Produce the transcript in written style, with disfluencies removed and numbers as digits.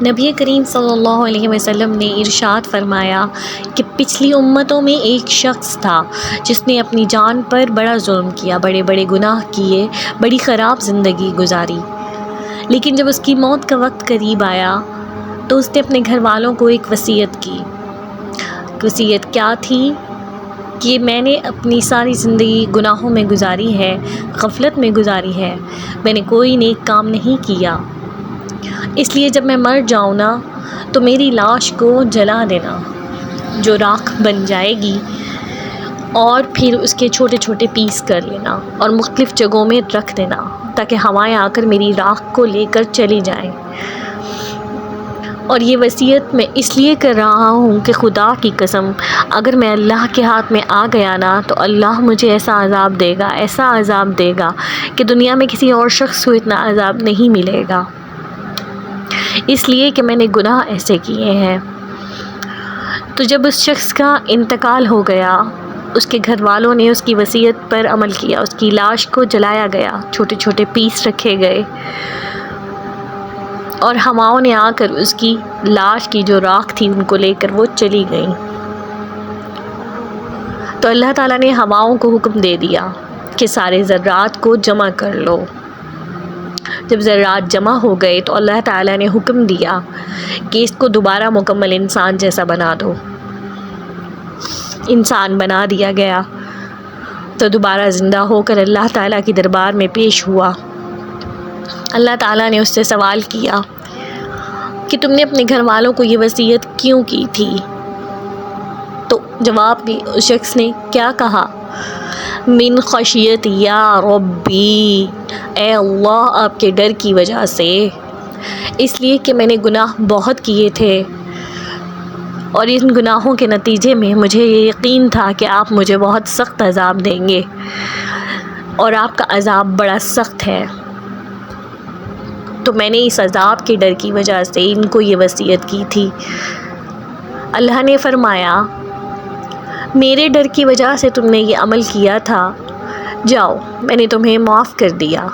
نبی کریم صلی اللہ علیہ وسلم نے ارشاد فرمایا کہ پچھلی امتوں میں ایک شخص تھا جس نے اپنی جان پر بڑا ظلم کیا، بڑے بڑے گناہ کیے، بڑی خراب زندگی گزاری، لیکن جب اس کی موت کا وقت قریب آیا تو اس نے اپنے گھر والوں کو ایک وصیت کی۔ وصیت کیا تھی کہ میں نے اپنی ساری زندگی گناہوں میں گزاری ہے، غفلت میں گزاری ہے، میں نے کوئی نیک کام نہیں کیا، اس لیے جب میں مر جاؤں نا تو میری لاش کو جلا دینا جو راکھ بن جائے گی، اور پھر اس کے چھوٹے چھوٹے پیس کر لینا اور مختلف جگہوں میں رکھ دینا تاکہ ہوائیں آ کر میری راکھ کو لے کر چلی جائیں۔ اور یہ وصیت میں اس لیے کر رہا ہوں کہ خدا کی قسم اگر میں اللہ کے ہاتھ میں آ گیا نا تو اللہ مجھے ایسا عذاب دے گا، ایسا عذاب دے گا کہ دنیا میں کسی اور شخص کو اتنا عذاب نہیں ملے گا، اس لیے کہ میں نے گناہ ایسے کیے ہیں۔ تو جب اس شخص کا انتقال ہو گیا، اس کے گھر والوں نے اس کی وصیت پر عمل کیا، اس کی لاش کو جلایا گیا، چھوٹے چھوٹے پیس رکھے گئے، اور ہواؤں نے آ کر اس کی لاش کی جو راکھ تھی ان کو لے کر وہ چلی گئیں۔ تو اللہ تعالیٰ نے ہواؤں کو حکم دے دیا کہ سارے ذرات کو جمع کر لو۔ جب ذرات جمع ہو گئے تو اللہ تعالیٰ نے حکم دیا کہ اس کو دوبارہ مکمل انسان جیسا بنا دو۔ انسان بنا دیا گیا تو دوبارہ زندہ ہو کر اللہ تعالیٰ کی دربار میں پیش ہوا۔ اللہ تعالیٰ نے اس سے سوال کیا کہ تم نے اپنے گھر والوں کو یہ وصیت کیوں کی تھی؟ تو جواب میں اس شخص نے کیا کہا؟ من خشیت یا ربی، اے اللہ آپ کے ڈر کی وجہ سے، اس لیے کہ میں نے گناہ بہت کیے تھے اور ان گناہوں کے نتیجے میں مجھے یہ یقین تھا کہ آپ مجھے بہت سخت عذاب دیں گے اور آپ کا عذاب بڑا سخت ہے، تو میں نے اس عذاب کے ڈر کی وجہ سے ان کو یہ وصیت کی تھی۔ اللہ نے فرمایا میرے ڈر کی وجہ سے تم نے یہ عمل کیا تھا، جاؤ میں نے تمہیں معاف کر دیا۔